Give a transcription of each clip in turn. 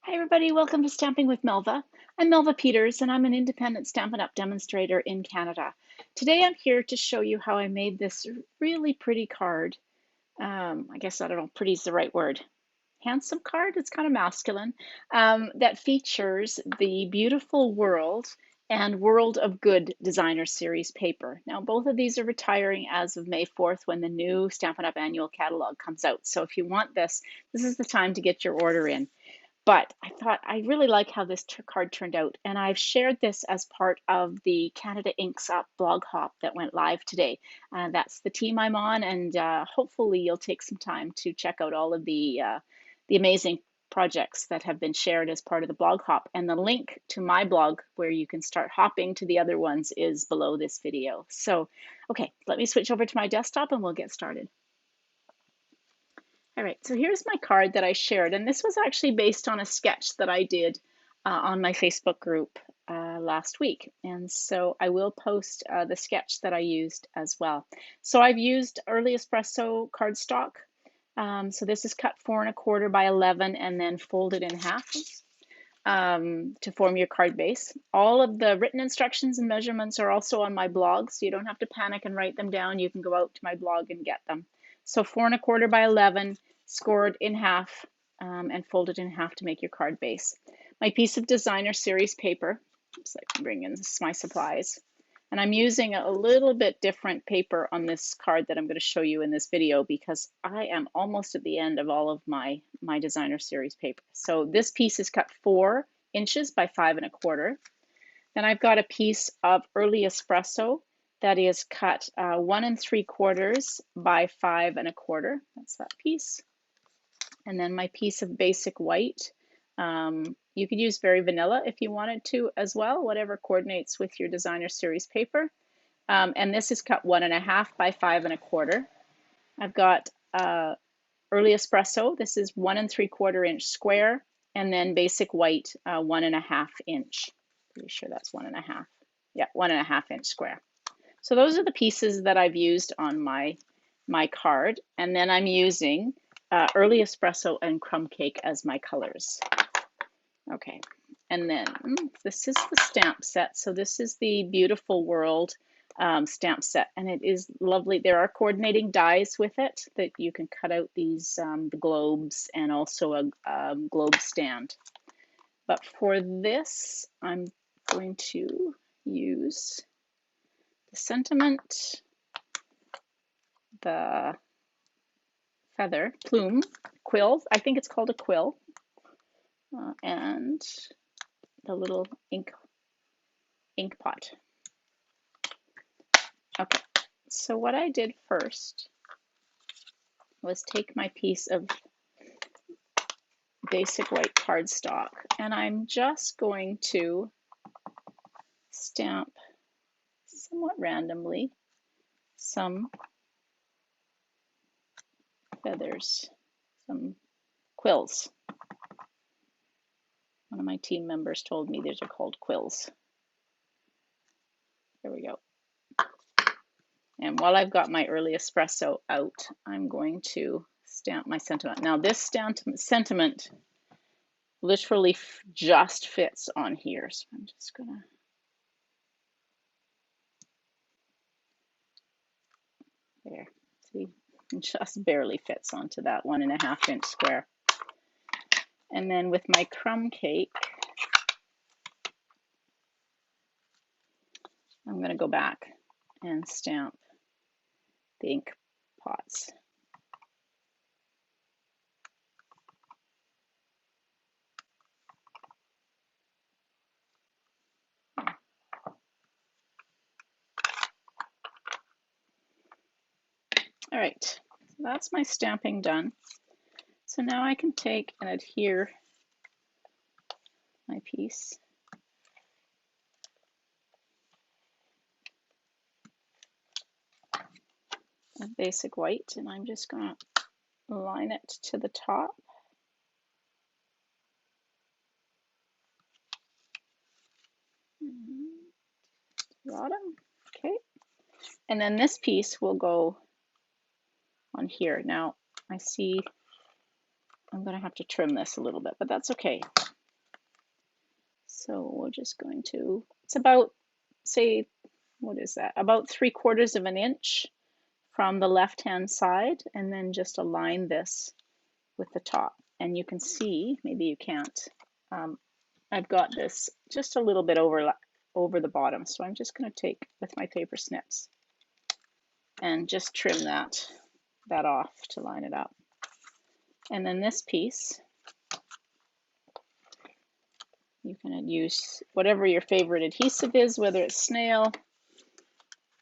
Hi everybody, welcome to Stamping with Melva. I'm Melva Peters and I'm an independent Stampin' Up! Demonstrator in Canada. Today I'm here to show you how I made this really pretty card. I guess, I don't know, pretty is the right word. Handsome card, it's kind of masculine, that features the beautiful World and World of Good Designer Series paper. Now both of these are retiring as of May 4th when the new Stampin' Up! Annual Catalog comes out. So if you want this, this is the time to get your order in. But I thought I really like how this card turned out, and I've shared this as part of the Canada Inks Up blog hop that went live today. That's the team I'm on, and hopefully you'll take some time to check out all of the amazing projects that have been shared as part of the blog hop. And the link to my blog where you can start hopping to the other ones is below this video. So, okay, let me switch over to my desktop and we'll get started. All right, so here's my card that I shared, and this was actually based on a sketch that I did on my Facebook group last week. And so I will post the sketch that I used as well. So I've used Early Espresso cardstock. So this is cut 4 1/4 by 11 and then folded in half to form your card base. All of the written instructions and measurements are also on my blog, so you don't have to panic and write them down. You can go out to my blog and get them. So 4 1/4 by 11, scored in half and folded in half to make your card base. My piece of designer series paper, oops, I can bring in my supplies. And I'm using a little bit different paper on this card that I'm going to show you in this video because I am almost at the end of all of my designer series paper. So this piece is cut 4 inches by 5 1/4. Then I've got a piece of Early Espresso that is cut 1 3/4 by 5 1/4. That's that piece. And then my piece of basic white. You could use Very Vanilla if you wanted to as well, whatever coordinates with your designer series paper. And this is cut 1 1/2 by 5 1/4. I've got Early Espresso. This is 1 3/4 inch square, and then basic white 1 1/2 inch. Pretty sure that's 1 1/2. Yeah, 1 1/2 inch square. So those are the pieces that I've used on my card, and then I'm using Early Espresso and Crumb Cake as my colors. Okay, and then this is the stamp set. So this is the Beautiful World stamp set, and it is lovely. There are coordinating dies with it that you can cut out these the globes and also a globe stand. But for this, I'm going to use the sentiment, the feather, plume, quill. I think it's called a quill. And the little ink pot. Okay, so what I did first was take my piece of basic white cardstock, and I'm just going to stamp somewhat randomly some feathers, some quills. One of my team members told me these are called quills. There we go. And while I've got my Early Espresso out, I'm going to stamp my sentiment. Now this sentiment literally just fits on here. So I'm just gonna, there, see, it just barely fits onto that 1 1/2 inch square. And then with my crumb cake, I'm gonna go back and stamp the ink pots. All right, so that's my stamping done. So now I can take and adhere my piece. Of basic white, and I'm just gonna line it to the top. Bottom, okay. And then this piece will go on here. Now I see I'm gonna have to trim this a little bit, but that's okay. So we're just going to, it's about, say, what is that? About 3/4 of an inch from the left-hand side, and then just align this with the top. And you can see, maybe you can't, I've got this just a little bit over the bottom. So I'm just going to take with my paper snips and just trim that off to line it up. And then this piece, you can use whatever your favorite adhesive is, whether it's snail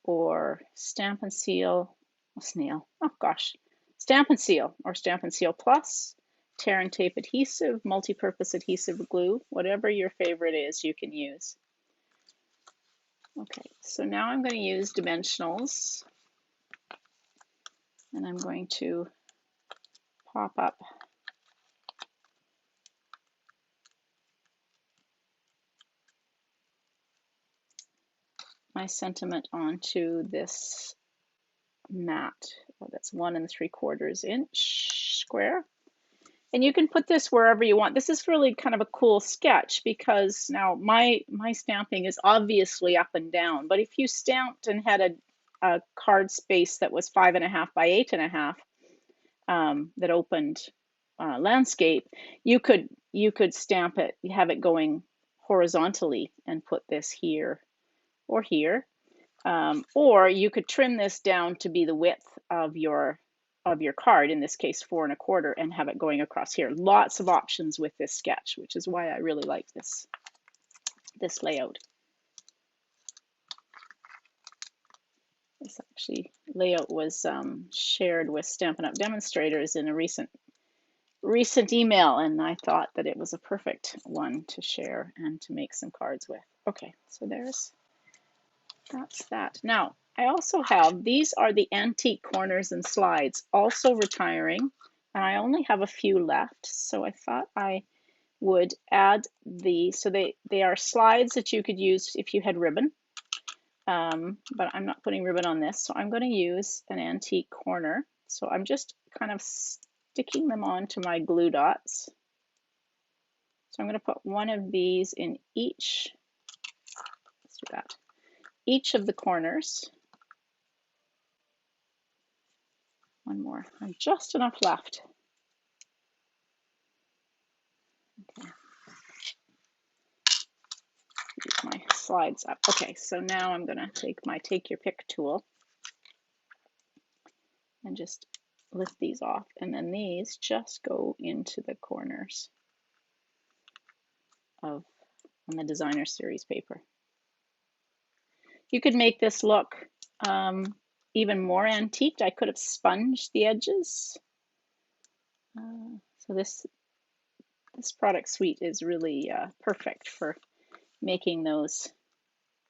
or Stampin' Seal, Stampin' Seal or Stampin' Seal Plus, tear and tape adhesive, multi-purpose adhesive glue, whatever your favorite is, you can use. Okay, so now I'm going to use dimensionals, and I'm going to pop up my sentiment onto this mat. Oh, that's 1 3/4 inch square. And you can put this wherever you want. This is really kind of a cool sketch because now my stamping is obviously up and down, but if you stamped and had a card space that was 5.5 by 8.5 that opened landscape, you could stamp it, have it going horizontally and put this here or here. Or you could trim this down to be the width of your card, in this case 4 1/4, and have it going across here. Lots of options with this sketch, which is why I really like this layout. This actually layout was shared with Stampin' Up! Demonstrators in a recent email, and I thought that it was a perfect one to share and to make some cards with. Okay, so that's that. Now, I also have, these are the antique corners and slides, also retiring, and I only have a few left, so I thought I would add these. So they are slides that you could use if you had ribbon, but I'm not putting ribbon on this, so I'm going to use an antique corner. So I'm just kind of sticking them onto my glue dots. So I'm going to put one of these in each, let's do that, each of the corners. One more, and just enough left. Okay. Use my slides up. Okay, so now I'm going to take my Take Your Pick tool and just lift these off, and then these just go into the corners on the Designer Series paper. You could make this look even more antiqued. I could have sponged the edges. So this product suite is really perfect for making those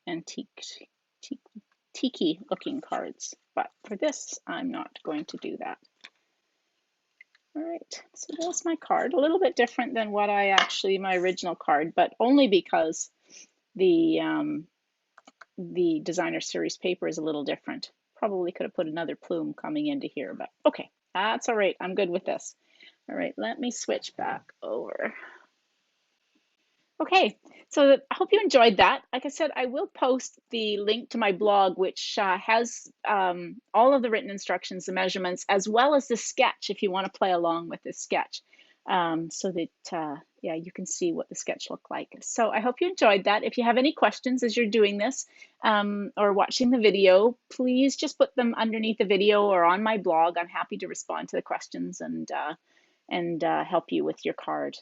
antique, tiki looking cards. But for this, I'm not going to do that. All right, so there's my card. A little bit different than what my original card, but only because the Designer Series paper is a little different. Probably could have put another plume coming into here, but okay, that's all right. I'm good with this. All right, let me switch back over. Okay, so I hope you enjoyed that. Like I said, I will post the link to my blog, which has all of the written instructions, the measurements, as well as the sketch if you want to play along with this sketch, so that yeah, you can see what the sketch looked like. So I hope you enjoyed that. If you have any questions as you're doing this or watching the video, please just put them underneath the video or on my blog. I'm happy to respond to the questions and help you with your card.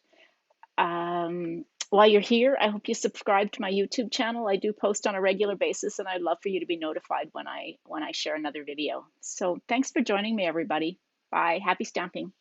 While you're here, I hope you subscribe to my YouTube channel. I do post on a regular basis, and I'd love for you to be notified when I share another video. So thanks for joining me, everybody. Bye. Happy stamping.